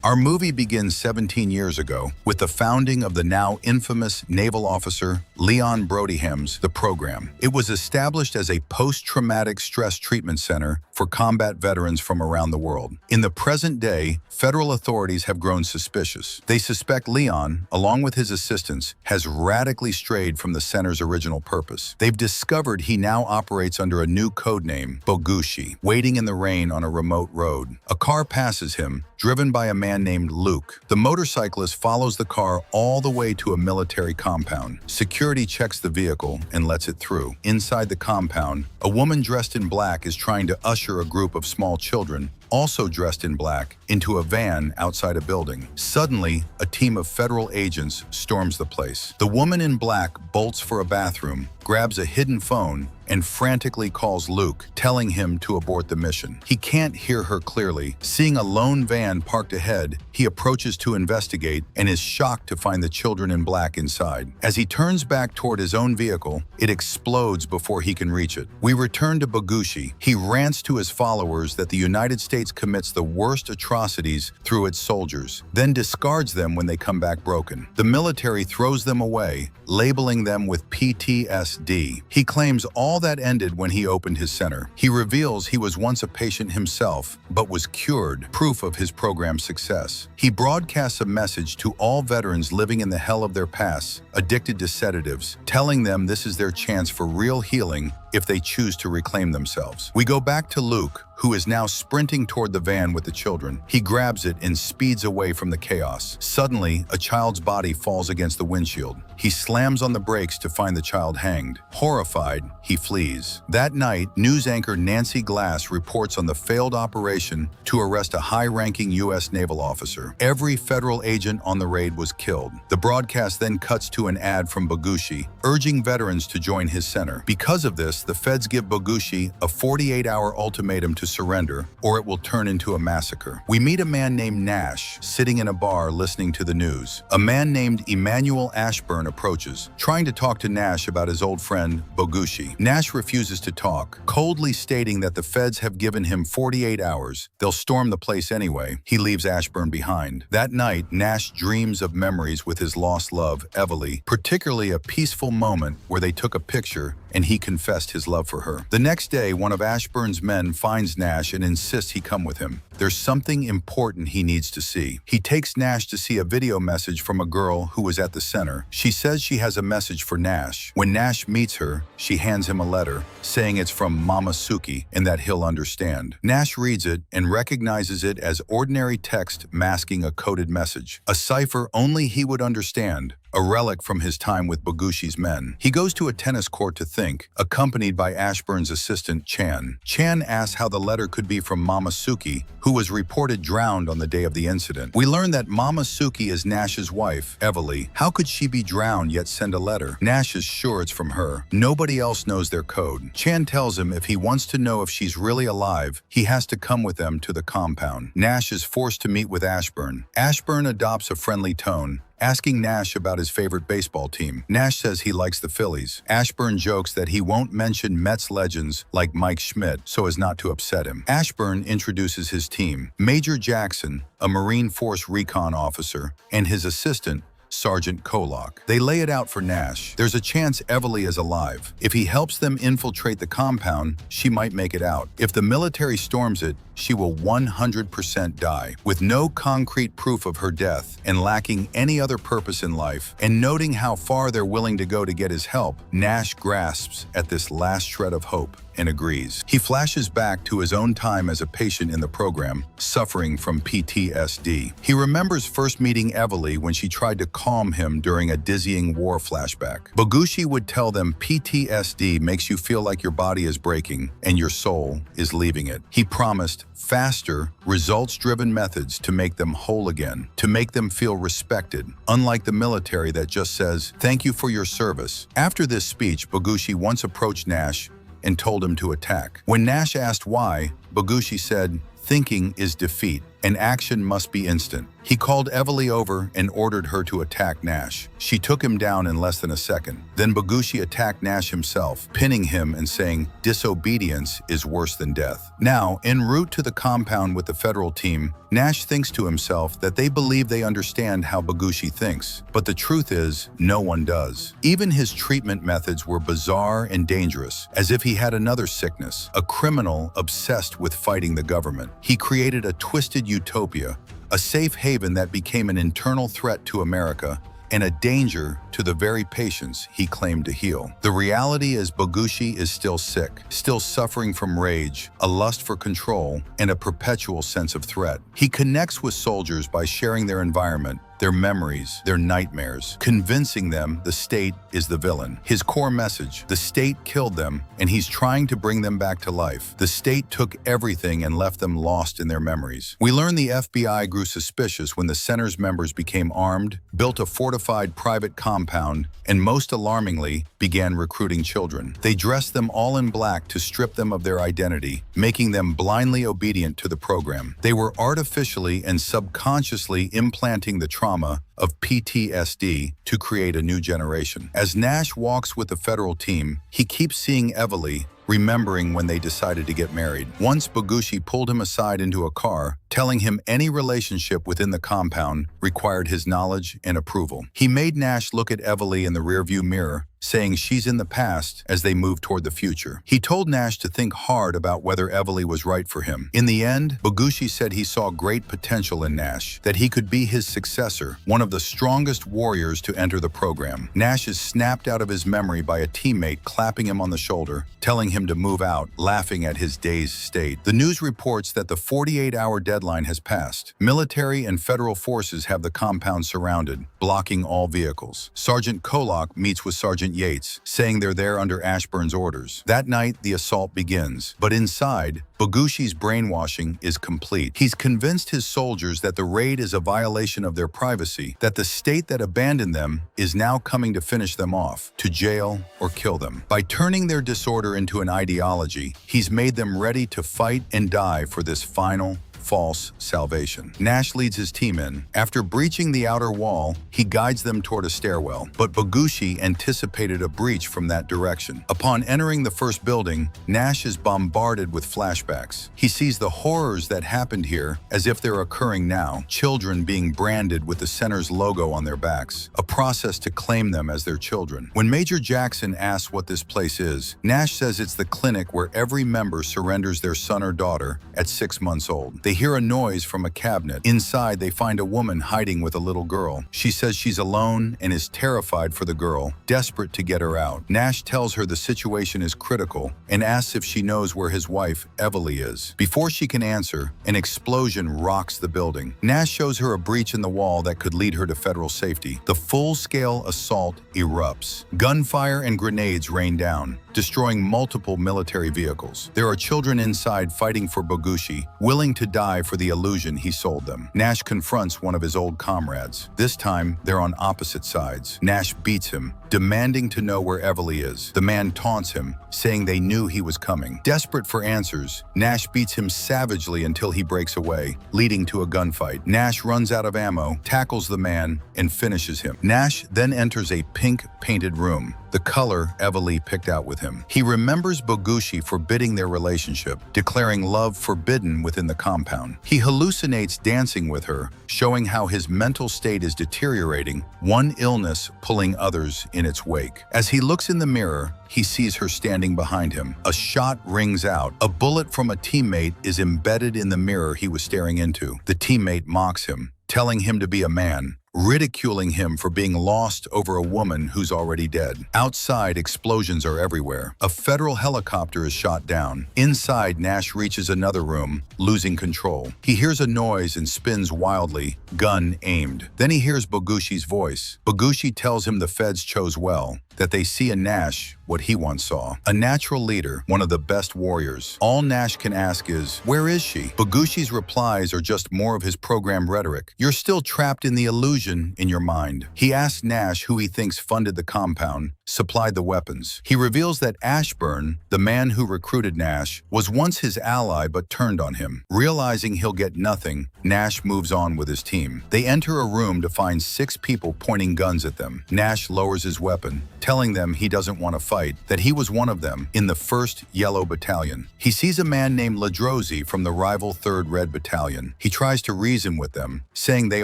Our movie begins 17 years ago with the founding of the now infamous naval officer Leon Brodyham's The Program. It was established as a post-traumatic stress treatment center for combat veterans from around the world. In the present day, federal authorities have grown suspicious. They suspect Leon, along with his assistants, has radically strayed from the center's original purpose. They've discovered he now operates under a new code name, Bogushi, waiting in the rain on a remote road. A car passes him, driven by a man named Luke. The motorcyclist follows the car all the way to a military compound. Security checks the vehicle and lets it through. Inside the compound, a woman dressed in black is trying to usher a group of small children, also dressed in black, into a van outside a building. Suddenly, a team of federal agents storms the place. The woman in black bolts for a bathroom, grabs a hidden phone, and frantically calls Luke, telling him to abort the mission. He can't hear her clearly. Seeing a lone van parked ahead, he approaches to investigate and is shocked to find the children in black inside. As he turns back toward his own vehicle, it explodes before he can reach it. We return to Bogushi. He rants to his followers that the United States commits the worst atrocities through its soldiers, then discards them when they come back broken. The military throws them away, labeling them with PTSD. He claims all that ended when he opened his center. He reveals he was once a patient himself, but was cured, proof of his program's success. He broadcasts a message to all veterans living in the hell of their past, addicted to sedatives, telling them this is their chance for real healing if they choose to reclaim themselves. We go back to Luke, who is now sprinting toward the van with the children. He grabs it and speeds away from the chaos. Suddenly, a child's body falls against the windshield. He slams on the brakes to find the child hanged. Horrified, he flees. That night, news anchor Nancy Glass reports on the failed operation to arrest a high-ranking U.S. naval officer. Every federal agent on the raid was killed. The broadcast then cuts to an ad from Bogushi, urging veterans to join his center. Because of this, the feds give Bogushi a 48-hour ultimatum to surrender, or it will turn into a massacre. We meet a man named Nash, sitting in a bar listening to the news. A man named Emmanuel Ashburn approaches, trying to talk to Nash about his old friend, Bogushi. Nash refuses to talk, coldly stating that the feds have given him 48 hours. They'll storm the place anyway. He leaves Ashburn behind. That night, Nash dreams of memories with his lost love, Evalie, particularly a peaceful moment where they took a picture and he confessed his love for her. The next day, one of Ashburn's men finds Nash and insists he come with him. There's something important he needs to see. He takes Nash to see a video message from a girl who was at the center. She says she has a message for Nash. When Nash meets her, she hands him a letter, saying it's from Mama Suki and that he'll understand. Nash reads it and recognizes it as ordinary text masking a coded message, a cipher only he would understand, a relic from his time with Bogushi's men. He goes to a tennis court to think, accompanied by Ashburn's assistant, Chan. Chan asks how the letter could be from Mama Suki, who was reported drowned on the day of the incident. We learn that Mama Suki is Nash's wife, Evalie. How could she be drowned yet send a letter? Nash is sure it's from her. Nobody else knows their code. Chan tells him if he wants to know if she's really alive, he has to come with them to the compound. Nash is forced to meet with Ashburn. Ashburn adopts a friendly tone, asking Nash about his favorite baseball team. Nash says he likes the Phillies. Ashburn jokes that he won't mention Mets legends like Mike Schmidt so as not to upset him. Ashburn introduces his team: Major Jackson, a Marine Force recon officer, and his assistant, Sergeant Kolak. They lay it out for Nash. There's a chance Evalie is alive. If he helps them infiltrate the compound, she might make it out. If the military storms it, she will 100% die. With no concrete proof of her death and lacking any other purpose in life, and noting how far they're willing to go to get his help, Nash grasps at this last shred of hope and agrees. He flashes back to his own time as a patient in the program, suffering from PTSD. He remembers first meeting Evalie when she tried to calm him during a dizzying war flashback. Bogushi would tell them PTSD makes you feel like your body is breaking and your soul is leaving it. He promised faster, results-driven methods to make them whole again, to make them feel respected, unlike the military that just says, "Thank you for your service." After this speech, Bogushi once approached Nash and told him to attack. When Nash asked why, Bogushi said, "Thinking is defeat. and action must be instant. He called Evely over and ordered her to attack Nash. She took him down in less than a second. Then Bogushi attacked Nash himself, pinning him and saying, "Disobedience is worse than death." Now, en route to the compound with the federal team, Nash thinks to himself that they believe they understand how Bogushi thinks. But the truth is, no one does. Even his treatment methods were bizarre and dangerous, as if he had another sickness, a criminal obsessed with fighting the government. He created a twisted utopia, a safe haven that became an internal threat to America and a danger to the very patients he claimed to heal. The reality is Bogushi is still sick, still suffering from rage, a lust for control, and a perpetual sense of threat. He connects with soldiers by sharing their environment, their memories, their nightmares, convincing them the state is the villain. His core message: the state killed them, and he's trying to bring them back to life. The state took everything and left them lost in their memories. We learn the FBI grew suspicious when the center's members became armed, built a fortified private compound, and most alarmingly, began recruiting children. They dressed them all in black to strip them of their identity, making them blindly obedient to the program. They were artificially and subconsciously implanting the trauma of PTSD to create a new generation. As Nash walks with the federal team, he keeps seeing Evely, remembering when they decided to get married. Once Bogushi pulled him aside into a car, telling him any relationship within the compound required his knowledge and approval. He made Nash look at Evely in the rearview mirror, saying she's in the past as they move toward the future. He told Nash to think hard about whether Evely was right for him. In the end, Bogushi said he saw great potential in Nash, that he could be his successor, one of the strongest warriors to enter the program. Nash is snapped out of his memory by a teammate clapping him on the shoulder, telling him to move out, laughing at his dazed state. The news reports that the 48-hour deadline has passed. Military and federal forces have the compound surrounded, blocking all vehicles. Sergeant Kolak meets with Sergeant Yates, saying they're there under Ashburn's orders. That night, the assault begins. But inside, Bogushi's brainwashing is complete. He's convinced his soldiers that the raid is a violation of their privacy, that the state that abandoned them is now coming to finish them off, to jail or kill them. By turning their disorder into an ideology, he's made them ready to fight and die for this final, false salvation. Nash leads his team in. After breaching the outer wall, he guides them toward a stairwell, but Bogushi anticipated a breach from that direction. Upon entering the first building, Nash is bombarded with flashbacks. He sees the horrors that happened here as if they're occurring now, children being branded with the center's logo on their backs, a process to claim them as their children. When Major Jackson asks what this place is, Nash says it's the clinic where every member surrenders their son or daughter at 6 months old. They hear a noise from a cabinet. Inside, they find a woman hiding with a little girl. She says she's alone and is terrified for the girl, desperate to get her out. Nash tells her the situation is critical and asks if she knows where his wife, Evely, is. Before she can answer, an explosion rocks the building. Nash shows her a breach in the wall that could lead her to federal safety. The full-scale assault erupts. Gunfire and grenades rain down, destroying multiple military vehicles. There are children inside fighting for Bogushi, willing to die for the illusion he sold them. Nash confronts one of his old comrades. This time, they're on opposite sides. Nash beats him, demanding to know where Evely is. The man taunts him, saying they knew he was coming. Desperate for answers, Nash beats him savagely until he breaks away, leading to a gunfight. Nash runs out of ammo, tackles the man, and finishes him. Nash then enters a pink-painted room, the color Evely picked out with him. He remembers Bogushi forbidding their relationship, declaring love forbidden within the compound. He hallucinates dancing with her, showing how his mental state is deteriorating, one illness pulling others in its wake. As he looks in the mirror, he sees her standing behind him. A shot rings out. A bullet from a teammate is embedded in the mirror he was staring into. The teammate mocks him, telling him to be a man, ridiculing him for being lost over a woman who's already dead. Outside, explosions are everywhere. A federal helicopter is shot down. Inside, Nash reaches another room, losing control. He hears a noise and spins wildly, gun aimed. Then he hears Bogushi's voice. Bogushi tells him the feds chose well, that they see in Nash what he once saw. A natural leader, one of the best warriors. All Nash can ask is, where is she? Bogushi's replies are just more of his program rhetoric. You're still trapped in the illusion in your mind. He asks Nash who he thinks funded the compound, supplied the weapons. He reveals that Ashburn, the man who recruited Nash, was once his ally but turned on him. Realizing he'll get nothing, Nash moves on with his team. They enter a room to find 6 people pointing guns at them. Nash lowers his weapon, telling them he doesn't want to fight, that he was one of them in the 1st Yellow Battalion. He sees a man named Ladrozi from the rival 3rd Red Battalion. He tries to reason with them, saying they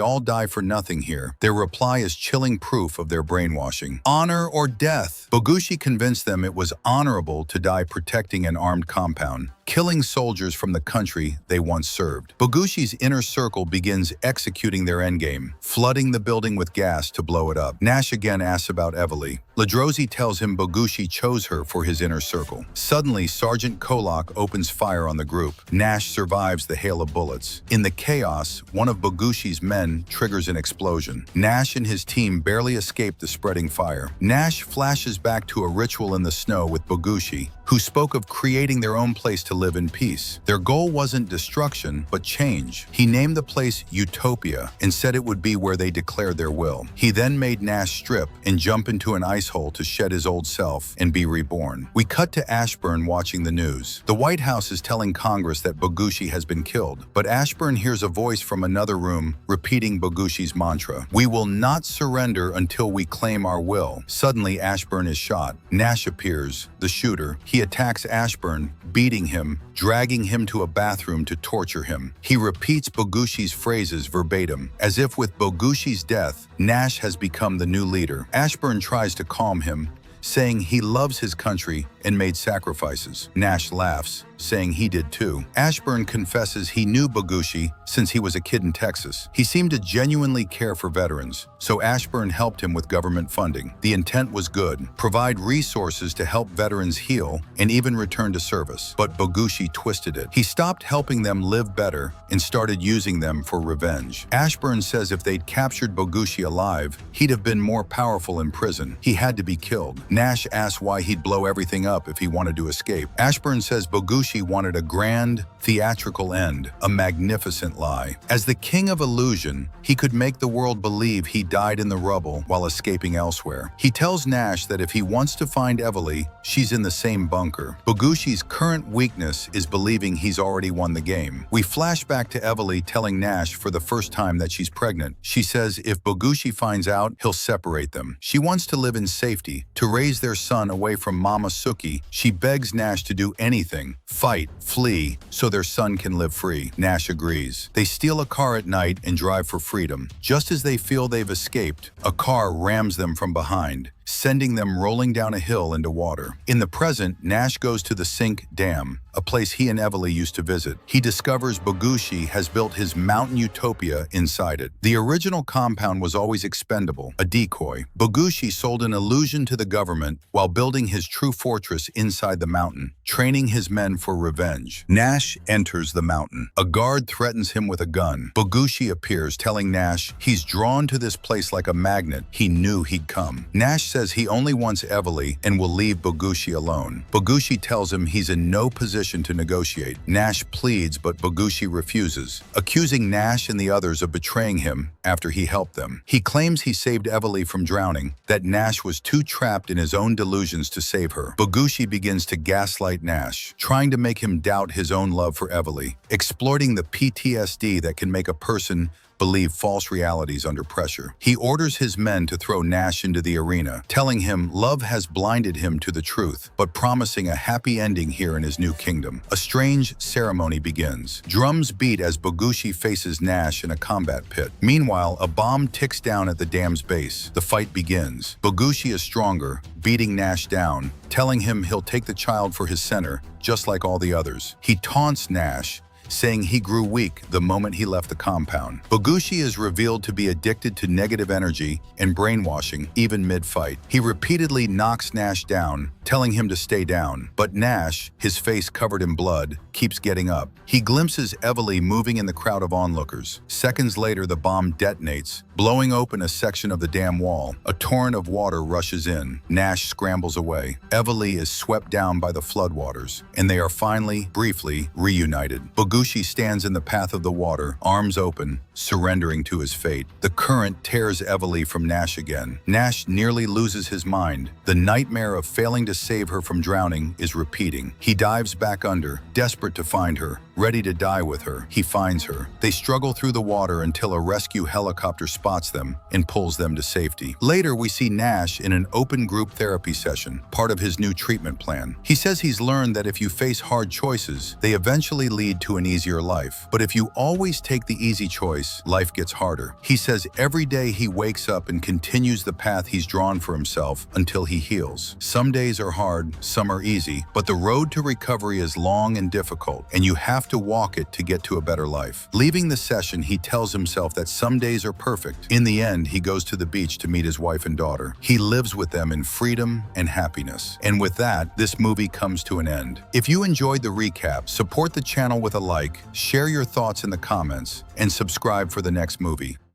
all die for nothing here. Their reply is chilling proof of their brainwashing. Honor or death? Bogushi convinced them it was honorable to die protecting an armed compound, killing soldiers from the country they once served. Bogushi's inner circle begins executing their endgame, flooding the building with gas to blow it up. Nash again asks about Evely. Ladrozi tells him Bogushi chose her for his inner circle. Suddenly, Sergeant Kolak opens fire on the group. Nash survives the hail of bullets. In the chaos, one of Bogushi's men triggers an explosion. Nash and his team barely escape the spreading fire. Nash flashes back to a ritual in the snow with Bogushi, who spoke of creating their own place to live in peace. Their goal wasn't destruction, but change. He named the place Utopia and said it would be where they declared their will. He then made Nash strip and jump into an ice hole to shed his old self and be reborn. We cut to Ashburn watching the news. The White House is telling Congress that Bogushi has been killed, but Ashburn hears a voice from another room repeating Bogushi's mantra: "We will not surrender until we claim our will." Suddenly, Ashburn is shot. Nash appears, the shooter. He attacks Ashburn, beating him, dragging him to a bathroom to torture him. He repeats Bogushi's phrases verbatim, as if with Bogushi's death, Nash has become the new leader. Ashburn tries to calm him, saying he loves his country and made sacrifices. Nash laughs, saying he did too. Ashburn confesses he knew Bogushi since he was a kid in Texas. He seemed to genuinely care for veterans, so Ashburn helped him with government funding. The intent was good: provide resources to help veterans heal and even return to service. But Bogushi twisted it. He stopped helping them live better and started using them for revenge. Ashburn says if they'd captured Bogushi alive, he'd have been more powerful in prison. He had to be killed. Nash asks why he'd blow everything up if he wanted to escape. Ashburn says Bogushi wanted a grand, theatrical end, a magnificent lie. As the king of illusion, he could make the world believe he died in the rubble while escaping elsewhere. He tells Nash that if he wants to find Evely, she's in the same bunker. Bogushi's current weakness is believing he's already won the game. We flash back to Evely telling Nash for the first time that she's pregnant. She says if Bogushi finds out, he'll separate them. She wants to live in safety, to raise their son away from Mama Suki. She begs Nash to do anything, fight, flee, so their son can live free. Nash agrees. They steal a car at night and drive for freedom. Just as they feel they've escaped, a car rams them from behind, sending them rolling down a hill into water. In the present, Nash goes to the Sink Dam, a place he and Evely used to visit. He discovers Bogushi has built his mountain utopia inside it. The original compound was always expendable, a decoy. Bogushi sold an illusion to the government while building his true fortress inside the mountain, training his men for revenge. Nash enters the mountain. A guard threatens him with a gun. Bogushi appears, telling Nash he's drawn to this place like a magnet. He knew he'd come. Nash says he only wants Evely and will leave Bogushi alone. Bogushi tells him he's in no position to negotiate. Nash pleads, but Bogushi refuses, accusing Nash and the others of betraying him after he helped them. He claims he saved Evely from drowning, that Nash was too trapped in his own delusions to save her. Bogushi begins to gaslight Nash, trying to make him doubt his own love for Evely, exploiting the PTSD that can make a person believe false realities under pressure. He orders his men to throw Nash into the arena, telling him love has blinded him to the truth, but promising a happy ending here in his new kingdom. A strange ceremony begins. Drums beat as Bogushi faces Nash in a combat pit. Meanwhile, a bomb ticks down at the dam's base. The fight begins. Bogushi is stronger, beating Nash down, telling him he'll take the child for his center, just like all the others. He taunts Nash, saying he grew weak the moment he left the compound. Bogushi is revealed to be addicted to negative energy and brainwashing, even mid-fight. He repeatedly knocks Nash down, telling him to stay down. But Nash, his face covered in blood, keeps getting up. He glimpses Evely moving in the crowd of onlookers. Seconds later, the bomb detonates, blowing open a section of the dam wall. A torrent of water rushes in. Nash scrambles away. Evely is swept down by the floodwaters, and they are finally, briefly, reunited. Bogushi Taguchi stands in the path of the water, arms open, surrendering to his fate. The current tears Evely from Nash again. Nash nearly loses his mind. The nightmare of failing to save her from drowning is repeating. He dives back under, desperate to find her. Ready to die with her, he finds her. They struggle through the water until a rescue helicopter spots them and pulls them to safety. Later, we see Nash in an open group therapy session, part of his new treatment plan. He says he's learned that if you face hard choices, they eventually lead to an easier life. But if you always take the easy choice, life gets harder. He says every day he wakes up and continues the path he's drawn for himself until he heals. Some days are hard, some are easy, but the road to recovery is long and difficult, and you have to walk it to get to a better life. Leaving the session, he tells himself that some days are perfect. In the end, he goes to the beach to meet his wife and daughter. He lives with them in freedom and happiness. And with that, this movie comes to an end. If you enjoyed the recap, support the channel with a like, share your thoughts in the comments, and subscribe for the next movie.